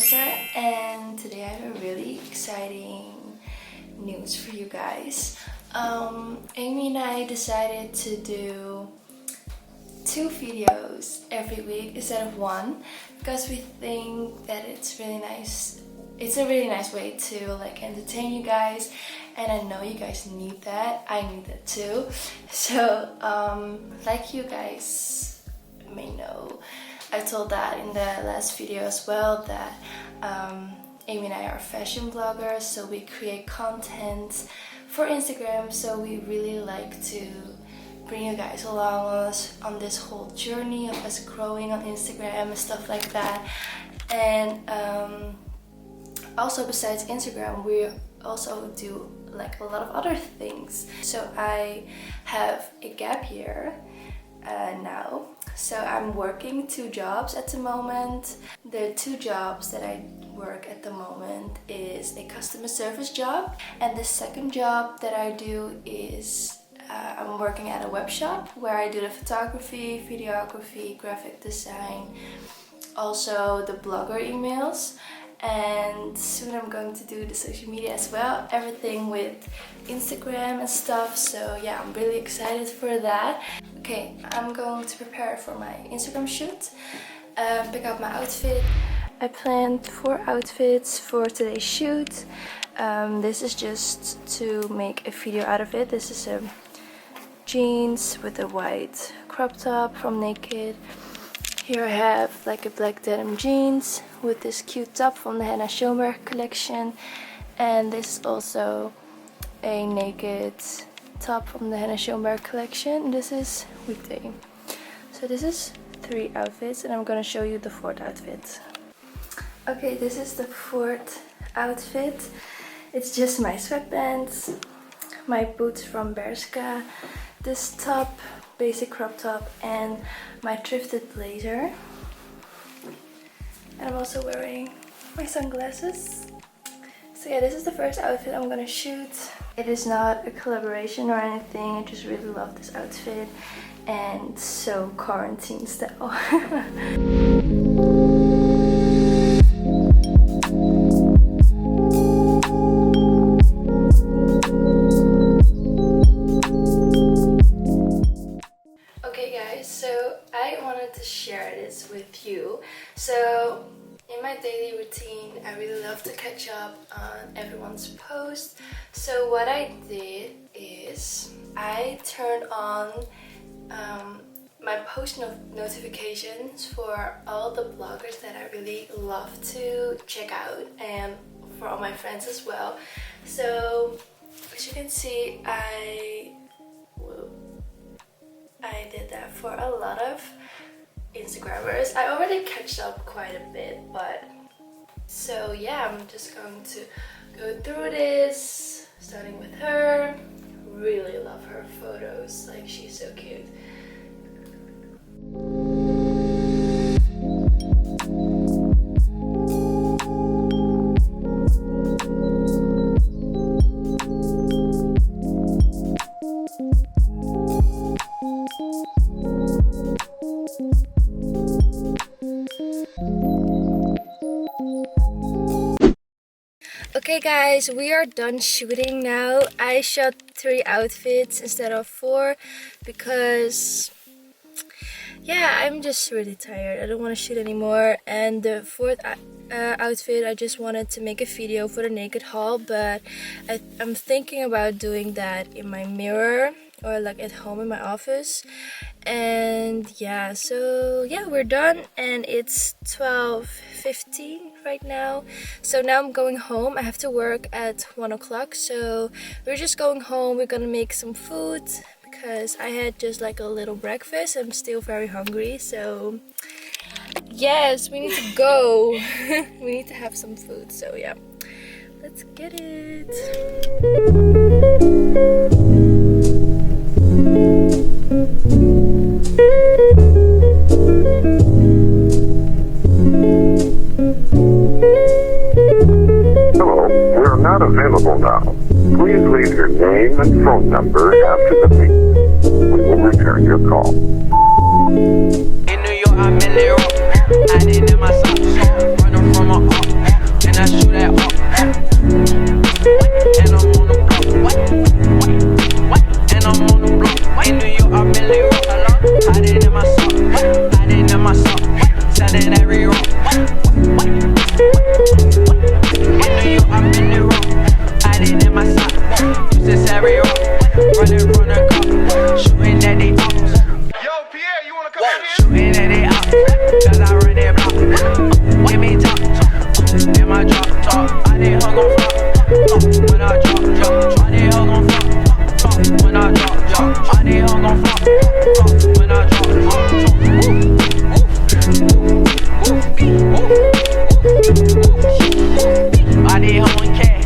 Melissa, and today I have a really exciting news for you guys. Amy and I decided to do 2 videos every week instead of 1 because we think that it's really nice. It's a really nice way to like entertain you guys, and I know you guys need that. I need that too. So like you guys may know, I told that in the last video as well that Amy and I are fashion bloggers, so we create content for Instagram. So we really like to bring you guys along on this whole journey of us growing on Instagram and stuff like that. And also besides Instagram, we also do like a lot of other things. So I have a gap year now. So I'm working 2 jobs at the moment. The 2 jobs that I work at the moment is a customer service job, and the second job that I do is I'm working at a web shop where I do the photography, videography, graphic design, also the blogger emails, and soon I'm going to do the social media as well, everything with Instagram and stuff. So yeah, I'm really excited for that. Okay, I'm going to prepare for my Instagram shoot, pick out my outfit. I planned 4 outfits for today's shoot. This is just to make a video out of it. This is a jeans with a white crop top from Naked. Here I have like a black denim jeans with this cute top from the Hannah Schoenberg collection, and this is also a naked top from the Hannah Schoenberg collection. This is weekday. So this is 3 outfits, and I'm gonna show you the 4th outfit. Okay, this is the 4th outfit. It's just my sweatpants, my boots from Bershka, this top, basic crop top, and my thrifted blazer. And I'm also wearing my sunglasses. So yeah, this is the first outfit I'm gonna shoot. It is not a collaboration or anything, I just really love this outfit and so quarantine style. Share this with you. So in my daily routine, I really love to catch up on everyone's post. So what I did is I turned on my post notifications for all the bloggers that I really love to check out, and for all my friends as well. So as you can see, I did that for a lot of Instagrammers. I already catch up quite a bit, but so yeah, I'm just going to go through this, starting with her. Really love her photos, like she's so cute. Okay guys, we are done shooting now. I shot 3 outfits instead of 4 because yeah, I'm just really tired. I don't want to shoot anymore. And the 4th outfit, I just wanted to make a video for the Naked haul, but I'm thinking about doing that in my mirror or like at home in my office. And yeah, so yeah, we're done, and it's 12:15 right now. So now I'm going home. I have to work at 1 o'clock, so we're just going home. We're gonna make some food because I had just like a little breakfast. I'm still very hungry, so yes, we need to go. We need to have some food, so yeah, let's get it. Hello, we are not available now. Please leave your name and phone number after the beep. We will return your call. In New York, I'm in Europe. I didn't in my socks, running from my gon' flop when I drop. Why they all gon' flop when I drop. Why they all gon' flop when I drop. I did her one cat,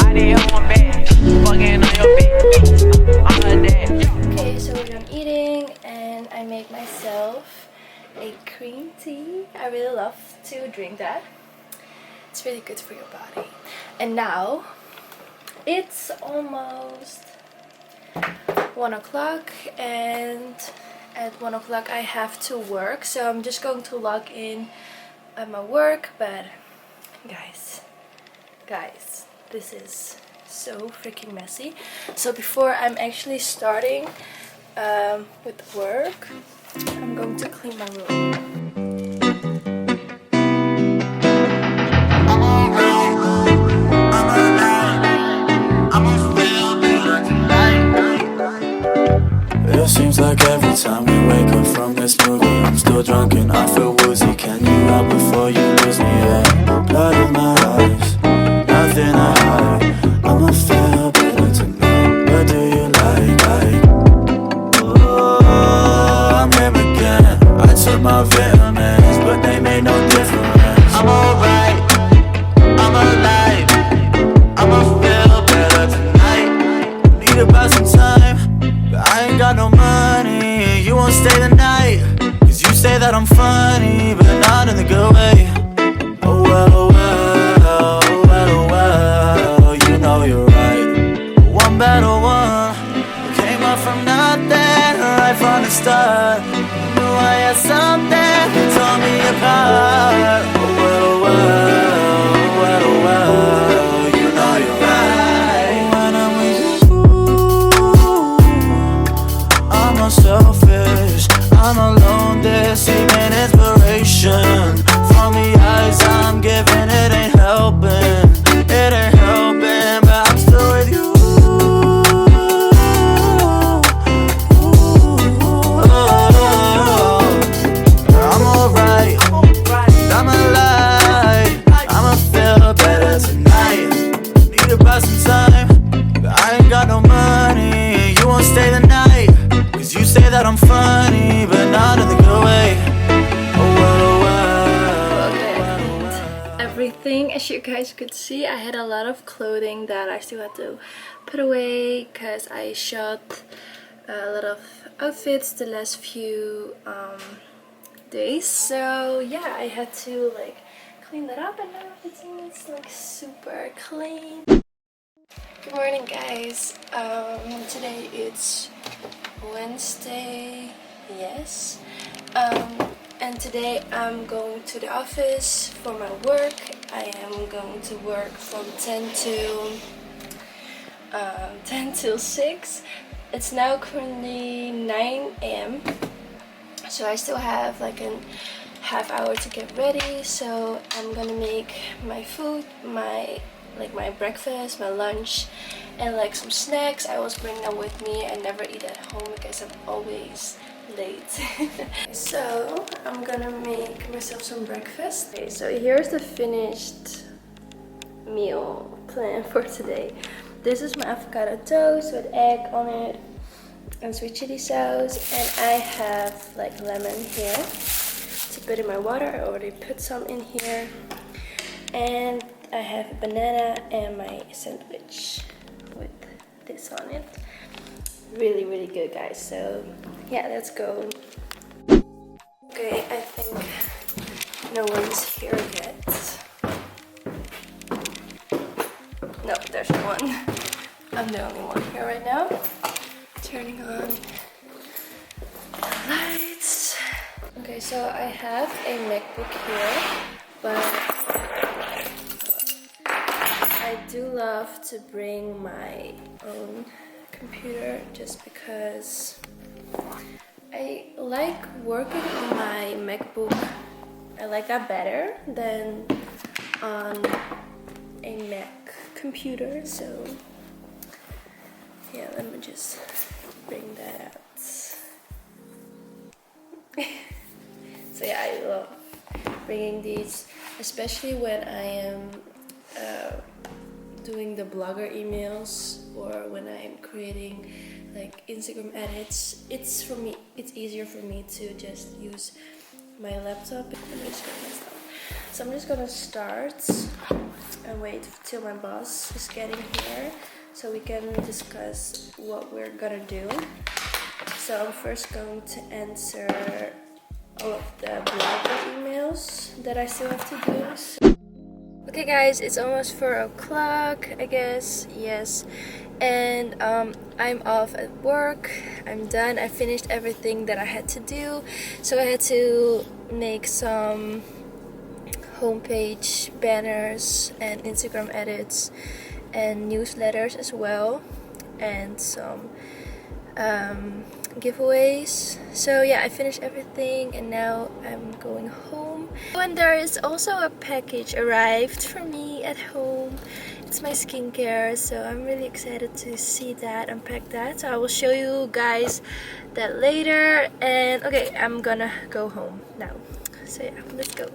I did her one bag. Fucking on your bitch, I'm her dad. Okay, so we're done eating and I made myself a green tea. I really love to drink that. It's really good for your body. And now it's almost 1 o'clock and at 1 o'clock I have to work, so I'm just going to log in at my work. But guys, this is so freaking messy. So before I'm actually starting with work, I'm going to clean my room. It seems like every time we wake up from this movie, I'm still drunk and I feel woozy. Can you help before you lose me? Yeah, blood in my eyes, nothing I hide. I'ma feel better tonight. What do you like? Oh, I'm him again. I took my vitamins, but they made no difference. I'm alright, I'm alive. I'ma feel better tonight. Need about some time. I ain't got no money, you won't stay the night. Cause you say that I'm funny, but not in the good way. Oh well, oh well, oh well, oh well. You know you're right. One battle one, came up from nothing right from the start. Knew I had something that tore me apart. Oh well, oh well, oh well, oh well. You know you're right. When I'm with you, I'm not selfish, I'm alone, they're seeking inspiration. From the eyes I'm giving, it ain't helping, but I'm still with you. I'm alright, I'm alive, I'ma feel better tonight. Need about some time, but I ain't got no money, you won't stay the night. Cause you say that I'm funny, but not in the good way. Oh well, oh well. Okay, everything, as you guys could see, I had a lot of clothing that I still had to put away because I shot a lot of outfits the last few days. So yeah, I had to like clean that up and now everything is like super clean. Good morning, guys. Today it's Wednesday, yes. And today I'm going to the office for my work. I am going to work from 10 till 6. It's now currently 9 a.m. So I still have like a half hour to get ready. So I'm gonna make my food, my breakfast, my lunch, and like some snacks. I always bring them with me. I never eat at home because I'm always late. So I'm gonna make myself some breakfast. Okay, so here's the finished meal plan for today. This is my avocado toast with egg on it and sweet chili sauce, and I have like lemon here to put in my water. I already put some in here, and I have a banana and my sandwich with this on it. Really, really good, guys. So yeah, let's go. Okay, I think no one's here yet. No, there's one. I'm the only one here right now. Turning on the lights. Okay, so I have a MacBook here, but I do love to bring my own computer just because I like working on my MacBook. I like that better than on a Mac computer. So yeah, let me just bring that out. So yeah, I love bringing these, especially when I am the blogger emails or when I'm creating like Instagram edits, it's easier for me to just use my laptop. So I'm just gonna start and wait till my boss is getting here so we can discuss what we're gonna do. So I'm first going to answer all of the blogger emails that I still have to do. Okay guys, it's almost 4 o'clock, I guess, yes. And I'm off at work. I'm done. I finished everything that I had to do. So I had to make some homepage banners and Instagram edits and newsletters as well, and some giveaways. So yeah, I finished everything and now I'm going home. And there is also a package arrived for me at home. It's my skincare, so I'm really excited to see that, unpack that. So I will show you guys that later. And okay, I'm gonna go home now. So yeah, let's go.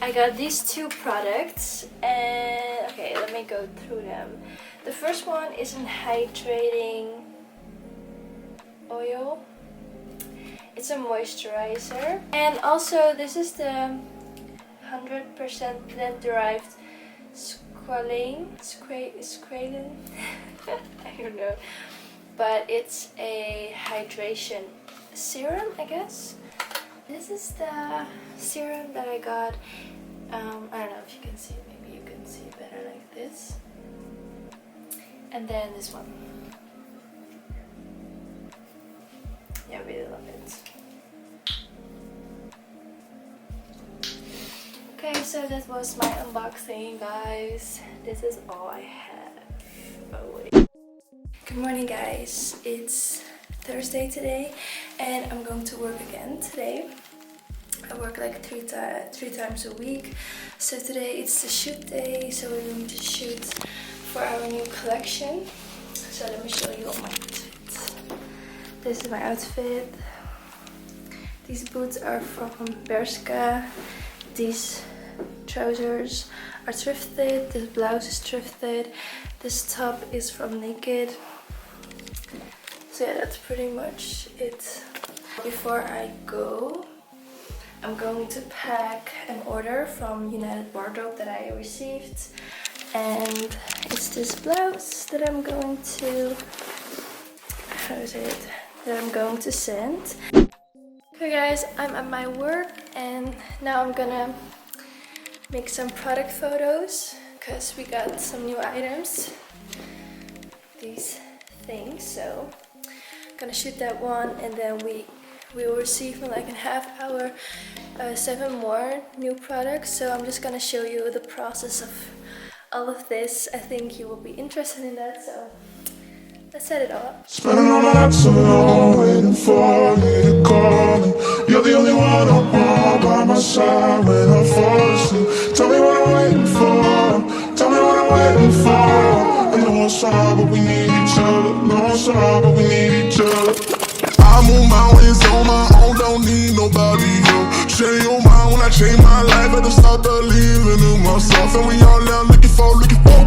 I got these 2 products and okay, let me go through them. The first one is an hydrating oil. It's a moisturizer, and also this is the 100% plant derived squalane, I don't know, but it's a hydration serum, I guess. This is the serum that I got. I don't know if you can see it. Maybe you can see it better like this. And then this one. Yeah, I really love it. Okay, so that was my unboxing, guys. This is all I have. Oh wait. Good morning, guys. It's Thursday today and I'm going to work again today. I work like three times a week. So today it's the shoot day, so we're going to shoot for our new collection. So let me show you all my outfit. This is my outfit. These boots are from Bershka. These trousers are thrifted. This blouse is thrifted. This top is from Naked. So yeah, that's pretty much it. Before I go, I'm going to pack an order from United Wardrobe that I received, and it's this blouse that I'm going to, that I'm going to send. Okay guys, I'm at my work and now I'm gonna make some product photos because we got some new items, these things. So I'm gonna shoot that one and then we will receive in like a half hour 7 more new products. So I'm just gonna show you the process of all of this. I think you will be interested in that, so let's set it all up. Spending all my nights alone, waiting for you to call me. You're the only one I want by my side when I fall asleep. Tell me what I'm waiting for. Tell me what I'm waiting for. I know it's hard, but we need each other. No, it's hard, but we need each other. I move mountains on my own, don't need nobody else. Change your mind when I change my life. Had to start believing in myself. And we all now looking for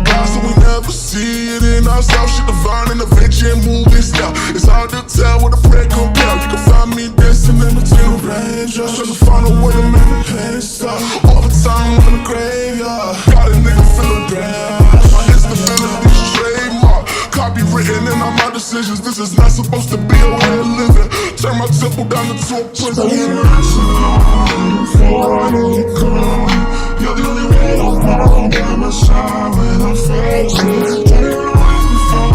God, so we never see it in ourselves. Shit divine and adventure and moving style. It's hard to tell what a prayer compare. You can find me dancing in between the raindrops, trying to find a way to make the pain stop. All the time in the graveyard, got a nigga feeling bad. My instability's trademark, copywritten in all my decisions. This is not supposed to be a way of living. Turn my temple down into a prison. You're the only way I want by my side when I'm facing. Tell me what I'm waiting for.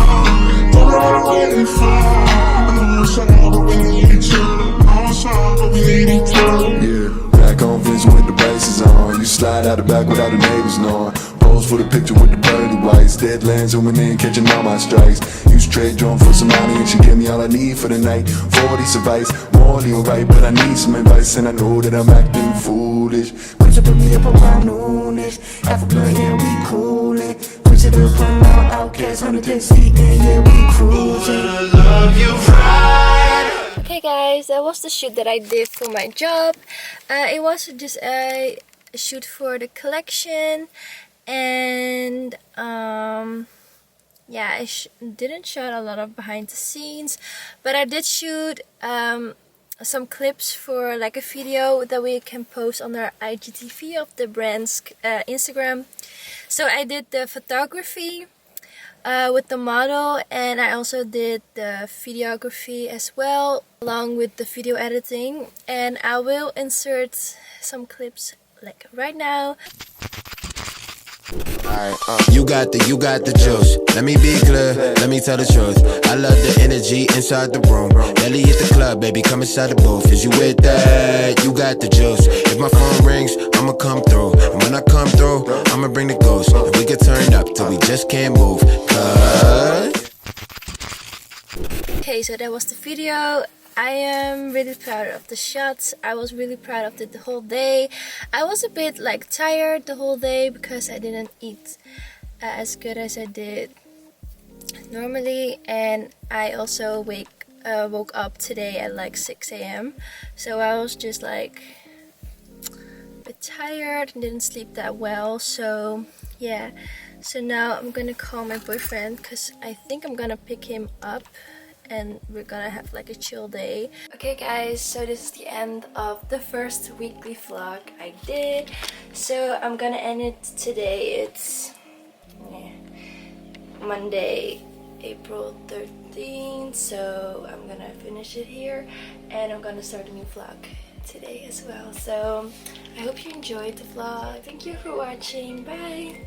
Tell me what I'm waiting for. I know it's hard, but we need each other. I know it's hard, but we need each other. Yeah, back on vision with the braces on. You slide out the back without the neighbors knowing. Pose for the picture with the pearly whites. Deadlands zooming in, catching all my strikes. Use trade drone for some money and she give me all I need for the night. 40 advice, morally alright, but I need some advice and I know that I'm acting foolish. Push up me up around noonish. Africa, yeah, we coolin'. Push it up on our outcasts on the deck seat, and yeah, we cruising. Love you right. Okay guys, that was the shoot that I did for my job. It was just a shoot for the collection, and yeah, I didn't shoot a lot of behind the scenes, but I did shoot some clips for like a video that we can post on our IGTV of the brand's Instagram. So I did the photography with the model, and I also did the videography as well, along with the video editing, and I will insert some clips like right now. Alright, you got the juice. Let me be clear, let me tell the truth. I love the energy inside the room. Nelly at the club, baby, come inside the booth. Is you with that? You got the juice. If my phone rings, I'ma come through. And when I come through, I'ma bring the ghost. And we get turned up till we just can't move. Okay, so that was the video. I am really proud of the shots. I was really proud of it the whole day. I was a bit like tired the whole day because I didn't eat as good as I did normally, and I also woke up today at like 6 a.m. So I was just like a bit tired and didn't sleep that well. So yeah, so now I'm gonna call my boyfriend because I think I'm gonna pick him up and we're gonna have like a chill day. Okay guys, so this is the end of the first weekly vlog I did. So I'm gonna end it today. It's Monday, April 13th. So I'm gonna finish it here and I'm gonna start a new vlog today as well. So I hope you enjoyed the vlog. Thank you for watching. Bye.